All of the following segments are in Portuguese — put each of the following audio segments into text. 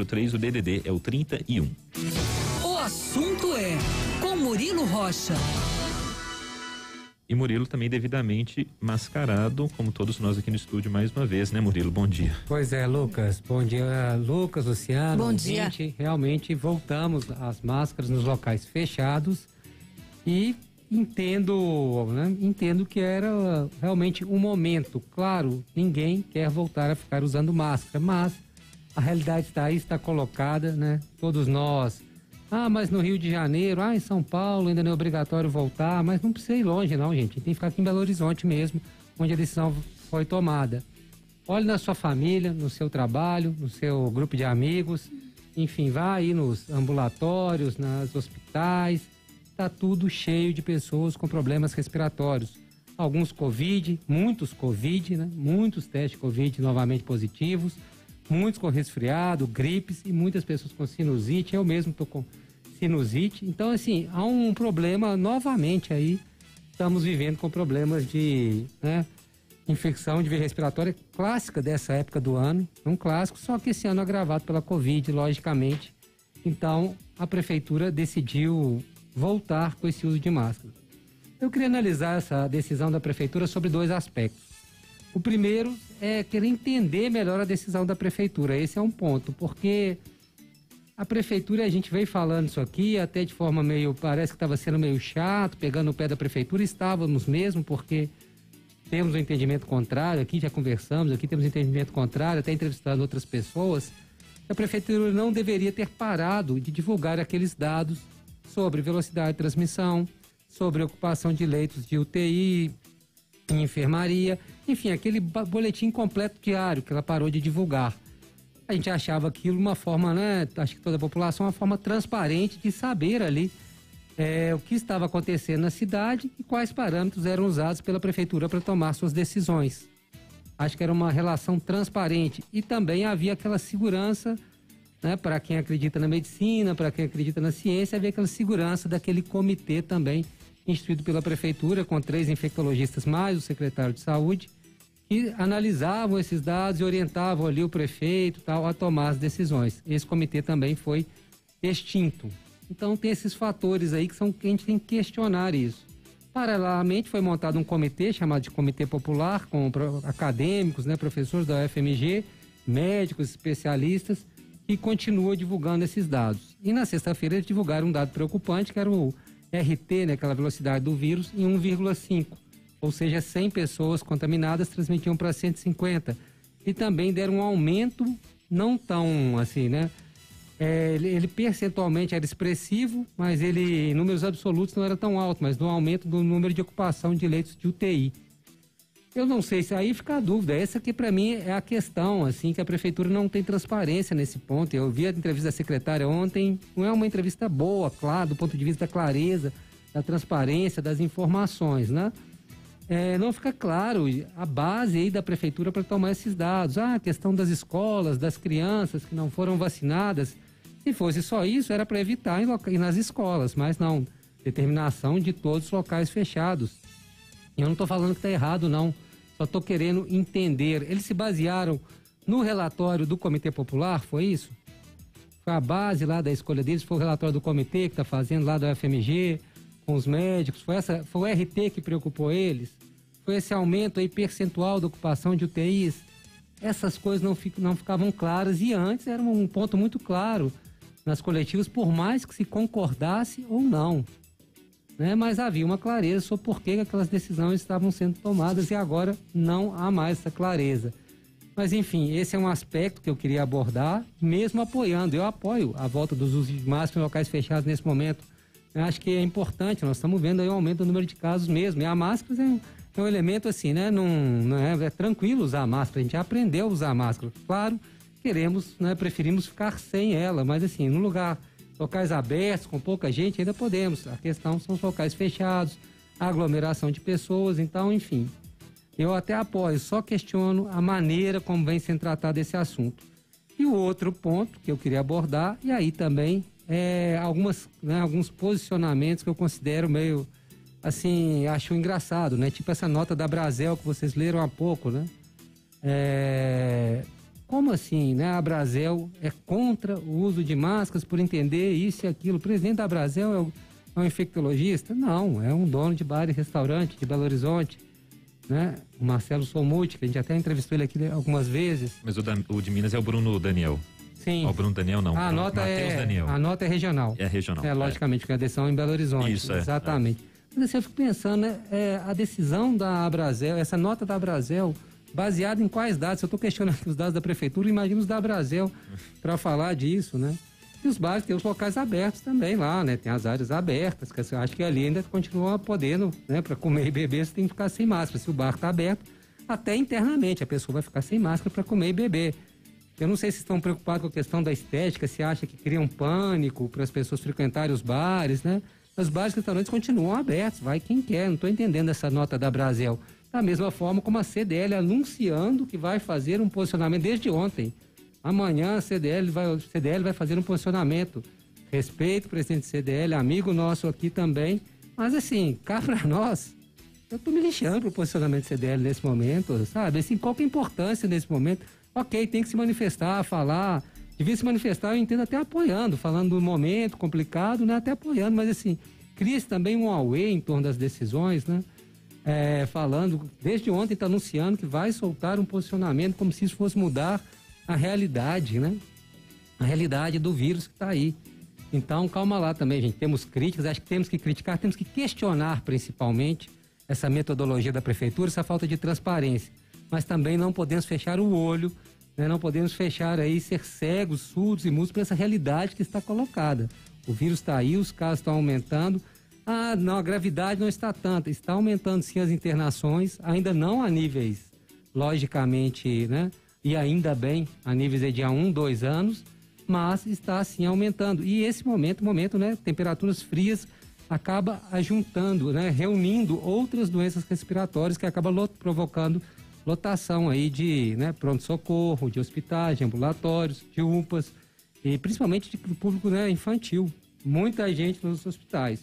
3243, o DDD é o 31. O assunto é com Murilo Rocha. E Murilo também devidamente mascarado, como todos nós aqui no estúdio mais uma vez, né, Murilo? Bom dia. Pois é, Lucas. Bom dia, Lucas, Luciano. Bom dia. Realmente voltamos às máscaras nos locais fechados e entendo que era realmente um momento. Claro, ninguém quer voltar a ficar usando máscara, mas a realidade está aí, está colocada, né? Todos nós. Mas no Rio de Janeiro, em São Paulo ainda não é obrigatório voltar, mas não precisa ir longe não, gente. Tem que ficar aqui em Belo Horizonte mesmo, onde a decisão foi tomada. Olhe na sua família, no seu trabalho, no seu grupo de amigos, enfim, vá aí nos ambulatórios, nos hospitais, tá tudo cheio de pessoas com problemas respiratórios. Alguns Covid, muitos Covid, né? Muitos testes Covid novamente positivos, muitos com resfriado, gripes e muitas pessoas com sinusite. Eu mesmo tô com sinusite. Então, assim, há um problema novamente aí. Estamos vivendo com problemas de, infecção de via respiratória clássica dessa época do ano. Um clássico, só que esse ano agravado pela Covid, logicamente. Então, a prefeitura decidiu voltar com esse uso de máscara. Eu queria analisar essa decisão da prefeitura sobre dois aspectos. O primeiro é querer entender melhor a decisão da prefeitura. Esse é um ponto, porque a prefeitura, a gente veio falando isso aqui, até de forma parece que estava sendo meio chato, pegando o pé da prefeitura, estávamos mesmo, porque temos um entendimento contrário aqui, já conversamos aqui, temos um entendimento contrário, até entrevistando outras pessoas. A prefeitura não deveria ter parado de divulgar aqueles dados sobre velocidade de transmissão, sobre ocupação de leitos de UTI, em enfermaria, enfim, aquele boletim completo diário que ela parou de divulgar. A gente achava aquilo uma forma, acho que toda a população, uma forma transparente de saber ali o que estava acontecendo na cidade e quais parâmetros eram usados pela prefeitura para tomar suas decisões. Acho que era uma relação transparente e também havia aquela segurança, para quem acredita na medicina, para quem acredita na ciência, havia aquela segurança daquele comitê também instituído pela prefeitura, com 3 infectologistas mais o secretário de saúde, que analisavam esses dados e orientavam ali o prefeito a tomar as decisões. Esse comitê também foi extinto. Então tem esses fatores aí que a gente tem que questionar isso. Paralelamente foi montado um comitê chamado de Comitê Popular, com acadêmicos, professores da UFMG, médicos, especialistas, que continua divulgando esses dados. E na sexta-feira eles divulgaram um dado preocupante, que era o RT, aquela velocidade do vírus, em 1,5. Ou seja, 100 pessoas contaminadas transmitiam para 150. E também deram um aumento, não tão assim, ele percentualmente era expressivo, mas ele, em números absolutos, não era tão alto, mas no aumento do número de ocupação de leitos de UTI. Eu não sei se aí fica a dúvida. Essa aqui, para mim, é a questão, assim, que a prefeitura não tem transparência nesse ponto. Eu vi a entrevista da secretária ontem, não é uma entrevista boa, claro, do ponto de vista da clareza, da transparência, das informações, não fica claro a base aí da prefeitura para tomar esses dados. A questão das escolas, das crianças que não foram vacinadas. Se fosse só isso, era para evitar ir nas escolas, mas não. Determinação de todos os locais fechados. Eu não estou falando que está errado, não. Só estou querendo entender. Eles se basearam no relatório do Comitê Popular, foi isso? Foi a base lá da escolha deles, foi o relatório do comitê que está fazendo lá da UFMG, com os médicos, foi o RT que preocupou eles? Foi esse aumento aí percentual da ocupação de UTIs? Essas coisas não ficavam claras e antes era um ponto muito claro nas coletivas, por mais que se concordasse ou não. Mas havia uma clareza sobre por que aquelas decisões estavam sendo tomadas e agora não há mais essa clareza. Mas enfim, esse é um aspecto que eu queria abordar, mesmo apoiando. Eu apoio a volta dos usos de máscara em locais fechados nesse momento. Eu acho que é importante, nós estamos vendo aí um aumento do número de casos mesmo. E a máscara é um elemento assim, não é tranquilo usar a máscara, a gente já aprendeu a usar a máscara. Claro, preferimos ficar sem ela, mas assim, no lugar... locais abertos, com pouca gente, ainda podemos. A questão são os locais fechados, aglomeração de pessoas, então, enfim. Eu até apoio, só questiono a maneira como vem sendo tratado esse assunto. E o outro ponto que eu queria abordar, e aí também, alguns posicionamentos que eu considero meio, assim, acho engraçado, Tipo essa nota da Brasel que vocês leram há pouco, como assim, né? A Brasel é contra o uso de máscaras por entender isso e aquilo. O presidente da Brasel é um infectologista? Não, é um dono de bar e restaurante de Belo Horizonte, né? O Marcelo Somuti, que a gente até entrevistou ele aqui algumas vezes. Mas o de Minas é o Bruno Daniel. Sim. O Bruno Daniel não. A nota Daniel. A nota é regional. É regional. Logicamente, porque a decisão é em Belo Horizonte. Isso, exatamente. Mas assim, eu fico pensando, né? A decisão da Abrazel, essa nota da Abrazel, baseada em quais dados? Se eu estou questionando os dados da prefeitura, imagina os da Abrazel para falar disso, né? E os bares têm os locais abertos também lá, né? Tem as áreas abertas, que eu acho que ali ainda continua podendo, né? Para comer e beber, você tem que ficar sem máscara. Se o bar está aberto, até internamente a pessoa vai ficar sem máscara para comer e beber. Eu não sei se estão preocupados com a questão da estética, se acha que cria um pânico para as pessoas frequentarem os bares, né? Os bares e restaurantes continuam abertos, vai quem quer. Não estou entendendo essa nota da Brasel. Da mesma forma como a CDL anunciando que vai fazer um posicionamento desde ontem. Amanhã a CDL vai fazer um posicionamento. Respeito o presidente da CDL, amigo nosso aqui também. Mas assim, cá para nós, eu estou me lixando pro posicionamento da CDL nesse momento, sabe? Assim, qual que é a importância nesse momento? Ok, tem que se manifestar, falar, devia se manifestar, eu entendo até apoiando, falando do momento complicado, né? Até apoiando, mas assim, cria-se também um auê em torno das decisões, né? Falando, desde ontem está anunciando que vai soltar um posicionamento como se isso fosse mudar a realidade, né? A realidade do vírus que está aí. Então, calma lá também, gente, temos críticas, acho que temos que criticar, temos que questionar principalmente essa metodologia da prefeitura, essa falta de transparência. Mas também não podemos fechar o olho, né? Não podemos fechar aí, ser cegos, surdos e mudos para essa realidade que está colocada. O vírus está aí, os casos estão aumentando. Ah, não, a gravidade não está tanta. Está aumentando sim as internações, ainda não a níveis, logicamente, né? E ainda bem, a níveis de há 1, 2 anos, mas está sim aumentando. E esse momento, né? Temperaturas frias acaba ajuntando, né? Reunindo outras doenças respiratórias que acabam provocando lotação aí de, né, pronto-socorro, de hospitais, de ambulatórios, de UPAs e principalmente de público, né, infantil. Muita gente nos hospitais.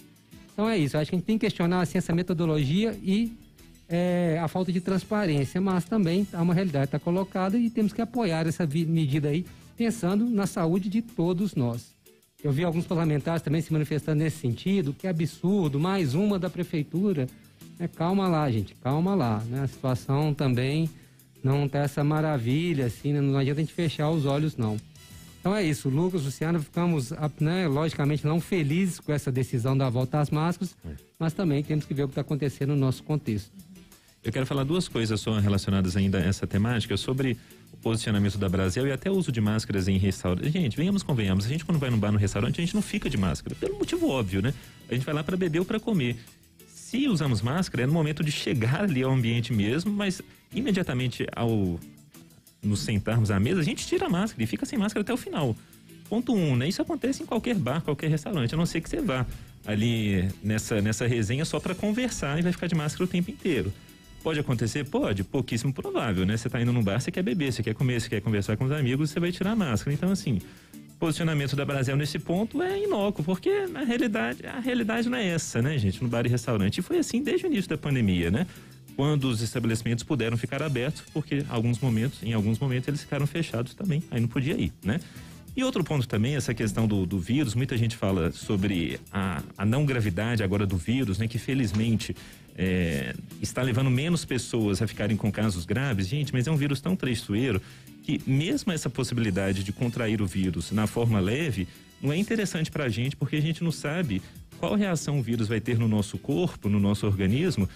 Então é isso, acho que a gente tem que questionar assim, essa metodologia e a falta de transparência, mas também há uma realidade que está colocada e temos que apoiar essa medida aí, pensando na saúde de todos nós. Eu vi alguns parlamentares também se manifestando nesse sentido, que absurdo, mais uma da prefeitura. Calma lá, gente, calma lá, né? A situação também não tá essa maravilha, assim, né? Não adianta a gente fechar os olhos, não. Então é isso, Lucas, Luciana, ficamos, né, logicamente não felizes com essa decisão da volta às máscaras, mas também temos que ver o que está acontecendo no nosso contexto. Eu quero falar duas coisas só relacionadas ainda a essa temática, sobre o posicionamento da Brasel e até o uso de máscaras em restaurante. Gente, convenhamos, a gente quando vai num bar, no restaurante, a gente não fica de máscara, pelo motivo óbvio, né? A gente vai lá para beber ou para comer. Se usamos máscara, é no momento de chegar ali ao ambiente mesmo, mas imediatamente ao nos sentarmos à mesa, a gente tira a máscara e fica sem máscara até o final. Ponto 1, né? Isso acontece em qualquer bar, qualquer restaurante, a não ser que você vá ali nessa resenha só para conversar e vai ficar de máscara o tempo inteiro. Pode acontecer? Pode, pouquíssimo provável, né? Você tá indo num bar, você quer beber, você quer comer, você quer conversar com os amigos, você vai tirar a máscara. Então, assim, o posicionamento da Brasel nesse ponto é inócuo, porque na realidade, a realidade não é essa, né, gente? No bar e restaurante. E foi assim desde o início da pandemia, né? Quando os estabelecimentos puderam ficar abertos, porque em alguns momentos eles ficaram fechados também, aí não podia ir, né? E outro ponto também, essa questão do vírus, muita gente fala sobre a não gravidade agora do vírus, né? Que felizmente está levando menos pessoas a ficarem com casos graves. Gente, mas é um vírus tão traiçoeiro que mesmo essa possibilidade de contrair o vírus na forma leve não é interessante pra gente, porque a gente não sabe qual reação o vírus vai ter no nosso corpo, no nosso organismo,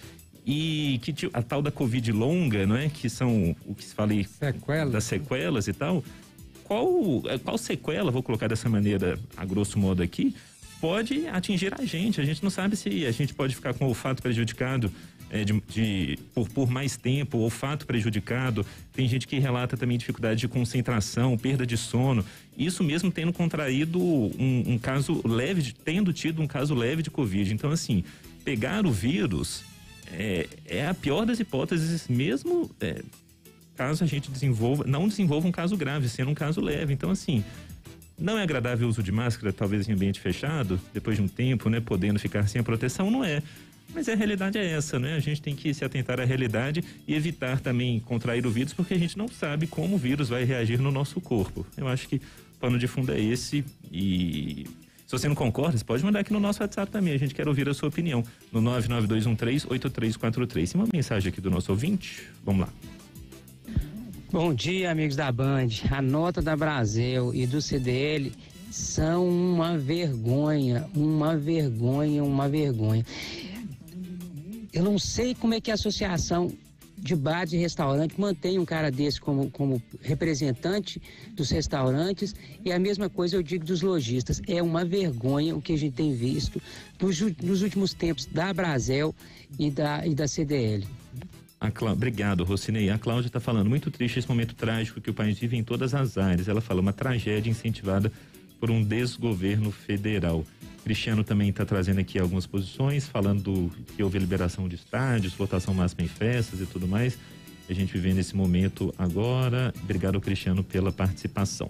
e que a tal da Covid longa, não é? Que são o que se fala aí das sequelas e tal. Qual sequela, vou colocar dessa maneira, a grosso modo aqui, pode atingir a gente. A gente não sabe se a gente pode ficar com o olfato prejudicado por mais tempo, olfato prejudicado. Tem gente que relata também dificuldade de concentração, perda de sono. Isso mesmo tendo contraído um caso leve, tendo tido um caso leve de Covid. Então, assim, pegar o vírus é a pior das hipóteses, mesmo caso a gente não desenvolva um caso grave, sendo um caso leve. Então, assim, Não é agradável o uso de máscara, talvez em ambiente fechado, depois de um tempo, né, podendo ficar sem a proteção, não é. Mas a realidade é essa, né? A gente tem que se atentar à realidade e evitar também contrair o vírus, porque a gente não sabe como o vírus vai reagir no nosso corpo. Eu acho que o pano de fundo é esse e... Se você não concorda, você pode mandar aqui no nosso WhatsApp também. A gente quer ouvir a sua opinião. No 99213-8343. Tem uma mensagem aqui do nosso ouvinte. Vamos lá. Bom dia, amigos da Band. A nota da Brasel e do CDL são uma vergonha. Eu não sei como é que a associação de bares e restaurantes mantém um cara desse como representante dos restaurantes, e a mesma coisa eu digo dos lojistas. É uma vergonha o que a gente tem visto nos últimos tempos da Brasel e da CDL. Obrigado, Rocinei. A Cláudia está falando, muito triste esse momento trágico que o país vive em todas as áreas. Ela fala, uma tragédia incentivada por um desgoverno federal. Cristiano também está trazendo aqui algumas posições, falando que houve liberação de estádios, lotação máxima em festas e tudo mais. A gente vive nesse momento agora. Obrigado, Cristiano, pela participação.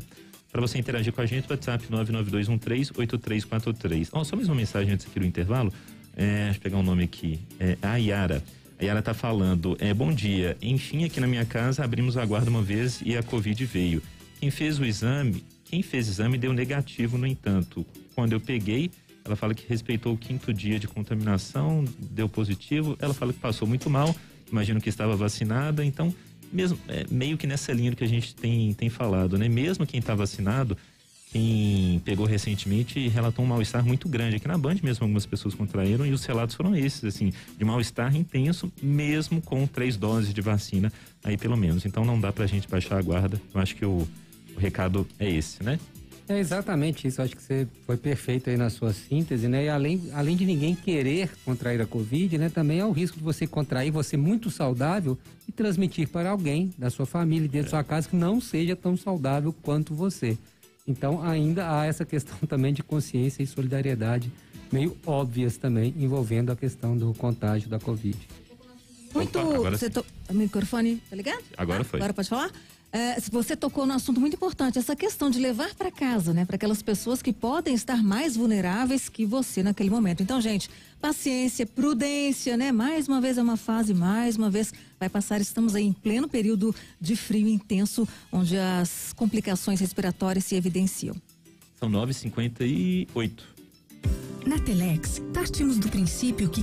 Para você interagir com a gente, WhatsApp 99213-8343. Só mais uma mensagem antes aqui do intervalo. Deixa eu pegar um nome aqui. A Yara. A Yara está falando, bom dia, enfim, aqui na minha casa abrimos a guarda uma vez e a Covid veio. Quem fez exame deu negativo, no entanto, quando eu peguei, ela fala que respeitou o 5º dia de contaminação, deu positivo, ela fala que passou muito mal, imagino que estava vacinada, então, mesmo, meio que nessa linha que a gente tem falado, né? Mesmo quem está vacinado, quem pegou recentemente relatou um mal-estar muito grande. Aqui na Band mesmo algumas pessoas contraíram e os relatos foram esses, assim, de mal-estar intenso, mesmo com 3 doses de vacina, aí pelo menos. Então não dá pra gente baixar a guarda. Eu acho que o recado é esse, né? É exatamente isso. Eu acho que você foi perfeito aí na sua síntese, né? E além de ninguém querer contrair a Covid, né? Também há o risco de você contrair, você muito saudável, e transmitir para alguém da sua família, dentro da sua casa, que não seja tão saudável quanto você. Então, ainda há essa questão também de consciência e solidariedade meio óbvias também, envolvendo a questão do contágio da Covid. Muito... Opa, O microfone, tá ligado? Agora foi. Agora pode falar? Você tocou num assunto muito importante, essa questão de levar para casa, né? Para aquelas pessoas que podem estar mais vulneráveis que você naquele momento. Então, gente, paciência, prudência, né? Mais uma vez é uma fase, mais uma vez vai passar. Estamos aí em pleno período de frio intenso, onde as complicações respiratórias se evidenciam. São 9h58. Na Telex, partimos do princípio que